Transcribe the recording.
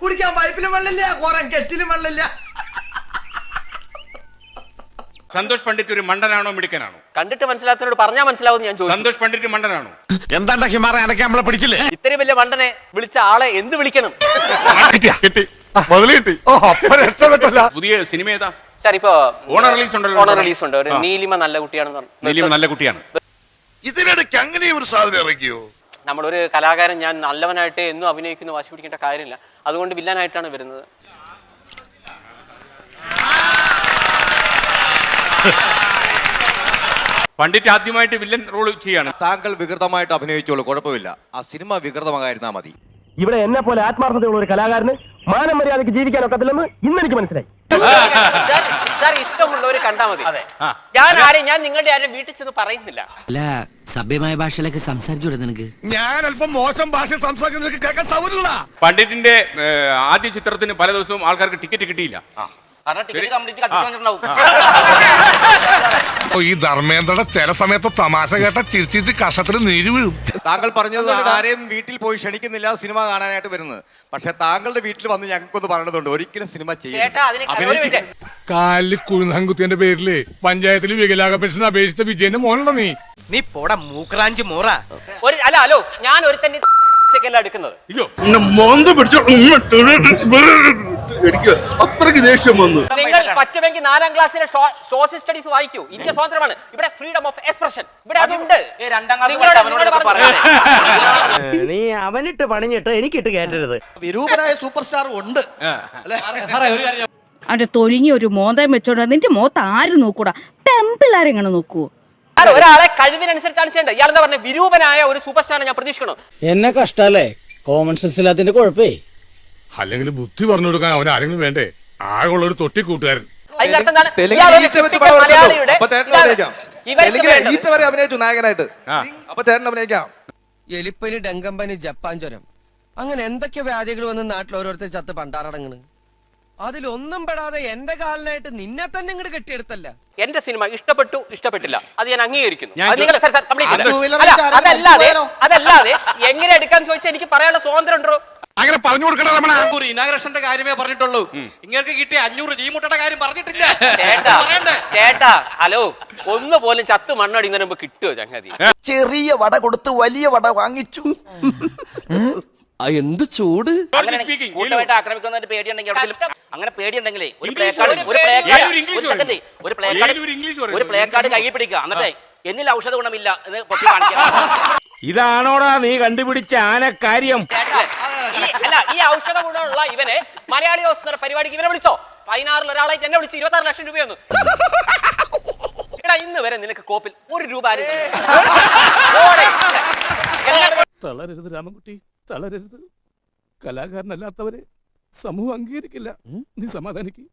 കുടിക്കാൻ പൈപ്പിലും വെള്ളമില്ല, കുറെ കെറ്റിലും വെള്ളമില്ല. സന്തോഷ് പണ്ഡിറ്റ് ഒരു മണ്ടനാണോ മിടുക്കനാണോ? കണ്ടിട്ട് മനസ്സിലാത്തവരോട് പറഞ്ഞാൽ മനസ്സിലാവും ഞാൻ ചോദിച്ചു. സന്തോഷ് പണ്ഡിറ്റ് മണ്ടനാണോ? എന്താ ഹിമാറ അടയ്ക്കാൻ നമ്മളെ പിടിച്ചില്ലേ? ഇത്രയും വലിയ മണ്ടനെ വിളിച്ച ആളെ എന്ത് വിളിക്കണം? പുതിയ സിനിമ ഏതാ സാർ? ഇപ്പൊ ഓണർ റിലീസ് ഉണ്ടല്ലോ. ഓണർ റിലീസ് ഉണ്ട്. ഒരു നീലിമ നല്ല കുട്ടിയാണെന്ന് പറഞ്ഞു. നീലിമ നല്ല കുട്ടിയാണ്. ഇതിനിടയ്ക്ക് അങ്ങനെ ഒരു സാധനം ഇറക്കിയോ? നമ്മളൊരു കലാകാരൻ ഞാൻ നല്ലവനായിട്ട് എന്നും അഭിനയിക്കുന്ന വാശി പിടിക്കേണ്ട കാര്യമില്ല. അതുകൊണ്ട് വില്ലനായിട്ടാണ് വരുന്നത്. പണ്ഡിറ്റ് ആദ്യമായിട്ട് വില്ലൻ റോൾ ചെയ്യാണ്. താങ്കൾ വികൃതമായിട്ട് അഭിനയിച്ചോളൂ, കുഴപ്പമില്ല. ആ സിനിമ വികൃതമായിരുന്നാ മതി. ഇവിടെ എന്നെ പോലെ ആത്മാർത്ഥതയുള്ള ഒരു കലാകാരന് മാനം മര്യാദയ്ക്ക് ജീവിക്കാൻ ഒക്കത്തില്ലെന്ന് ഇന്നെനിക്ക് മനസ്സിലായി. സാർ ഇഷ്ടമുള്ളവര് കണ്ടാ മതി. ഞാൻ നിങ്ങളുടെ ആരും വീട്ടിൽ ചെന്ന് പറയുന്നില്ല. അല്ല, സഭ്യമായ ഭാഷയിലൊക്കെ സംസാരിച്ചൂടെ നിനക്ക്? ഞാൻ അല്പം മോശം ഭാഷ സംസാരിക്കുന്ന കേൾക്കാൻ സൗകര്യമില്ല. പണ്ഡിറ്റിന്റെ ആദ്യ ചിത്രത്തിന് പല ദിവസവും ആൾക്കാർക്ക് ടിക്കറ്റ് കിട്ടിയില്ല. ഈ ധർമ്മേന്ദ്രയുടെ ചില സമയത്ത് തമാശ കേട്ട ചിരിച്ചിട്ട് കഷത്തിൽ നീര് വീഴും. താങ്കൾ പറഞ്ഞത് ആരെയും വീട്ടിൽ പോയി ക്ഷണിക്കുന്നില്ല സിനിമ കാണാനായിട്ട് വരുന്നത്. പക്ഷെ താങ്കളുടെ വീട്ടിൽ വന്ന് ഞങ്ങൾക്കൊന്ന് പറയണതുണ്ട്, ഒരിക്കലും സിനിമ ചെയ്യും. കാലിൽ കുഴുന്നാൻകുത്തിന്റെ പേരില് പഞ്ചായത്തിൽ വികലാംഗ പെൻഷൻ അപേക്ഷിച്ച വിജയന്റെ മോനുണ്ടോ നീ പോടാ മൂക്രാഞ്ചി മോറ. അല്ല ഹലോ, ഞാൻ ഒരു തന്നെ എടുക്കുന്നത്. എനിക്ക് അത്രയ്ക്ക് ദേഷ്യം വന്നു. നിങ്ങൾ പറ്റുമെങ്കിൽ 4ാം ക്ലാസ്സിലെ സോഷ്യൽ സ്റ്റഡീസ് വായിക്കൂ. ഇന്ത്യ സ്വതന്ത്രമാണ്. ഇവിടെ ഫ്രീഡം ഓഫ് എക്സ്പ്രഷൻ ഇവിടെ അതുണ്ട്. നീ അവനിട്ട് പണിഞ്ഞിട്ട് എനിക്കിട്ട് കേട്ടരുത്. വിരൂപനായ സൂപ്പർ സ്റ്റാർ ഉണ്ട്. അവന്റെ തൊലിങ്ങി ഒരു മോന്തം വെച്ചോണ്ട് നിന്റെ മോത്ത് ആരും നോക്കൂടാ, ടെമ്പിളാരെങ്ങനെ നോക്കൂ? ഒരാളെ കഴിവിനനുസരിച്ചാണ് ചെയ്യേണ്ടത്. ഇയാളെന്താ പറഞ്ഞ വിരൂപനായ ഒരു സൂപ്പർ സ്റ്റാർ ഞാൻ പ്രതീക്ഷിക്കണം. എന്നെ കഷ്ടല്ലേ, കോമൺ സെൻസ് ഇല്ലാത്തിന്റെ കുഴപ്പേ. അല്ലെങ്കിൽ ബുദ്ധി പറഞ്ഞു കൊടുക്കാൻ അവൻ ആരെങ്കിലും വേണ്ടേ? ആകെയുള്ള ഒരു തൊട്ടി കൂട്ടുകാരൻ. നായകനായിട്ട് അപ്പൊ ചേട്ടൻ അഭിനയിക്കാം. എലിപ്പനി, ഡെങ്കമ്പനി, ജപ്പാൻ ജ്വരം, അങ്ങനെ എന്തൊക്കെ വ്യാധികൾ വന്ന് നാട്ടിൽ ഓരോരുത്തർ ചത്ത് പണ്ടാറടങ്ങണ്. അതിലൊന്നും പെടാതെ എന്റെ കാലിനായിട്ട് നിന്നെ തന്നെ ഇങ്ങോട്ട് കെട്ടിയെടുത്തല്ല. എന്റെ സിനിമ ഇഷ്ടപ്പെട്ടു ഇഷ്ടപ്പെട്ടില്ല, അത് ഞാൻ അംഗീകരിക്കുന്നു. അതല്ലാതെ എങ്ങനെ എടുക്കാന്ന് ചോദിച്ചാൽ എനിക്ക് പറയാനുള്ള സ്വാതന്ത്ര്യം ഉണ്ടോ? അങ്ങനെ പറഞ്ഞു കൊടുക്കണം. ഇനാഗ്രേഷന്റെ കാര്യമേ പറഞ്ഞിട്ടുള്ളൂ. ഇങ്ങനെ കിട്ടിയ 500 ജീമുട്ടയുടെ കാര്യം പറഞ്ഞിട്ടില്ല. ചേട്ടാ ഹലോ, ഒന്നുപോലും ചത്ത് മണ്ണടിക്കുന്നതിന് മുമ്പ് കിട്ടുമോ ചങ്ങാതി? ചെറിയ വട കൊടുത്ത് വലിയ വട വാങ്ങിച്ചു. എന്ത് ചൂട്! കൂട്ടമായിട്ട് ആക്രമിക്കുന്നതിന്റെ പേടിയുണ്ടെങ്കിൽ അങ്ങനെ പേടിയുണ്ടെങ്കിലേ ഒരു പ്ലേ കാർഡ് കയ്യിൽ പിടിക്കുക. എന്നിട്ടേ എന്നിൽ ഔഷധ ഗുണമില്ല എന്ന് പൊട്ടി കാണിക്കാം. ഇതാണോടാ നീ കണ്ടുപിടിച്ച ആനക്കാര്യം? അല്ല, ഈ ഔഷധ ഗുണമുള്ള ഇവനെ മലയാളി ഹൗസ് എന്ന പരിപാടിക്ക് ഇവനെ വിളിച്ചോ. 16 ഒരാളായിട്ട് എന്നെ വിളിച്ചു 26 ലക്ഷം രൂപയൊന്നും. എടാ, ഇന്ന് വരെ നിനക്ക് കോപ്പിൽ 1 രൂപ തളരരുത് രാമൻകുട്ടി, തളരരുത്. കലാകാരനല്ലാത്തവരെ സമൂഹം അംഗീകരിക്കില്ല. നീ സമാധാനിക്ക്.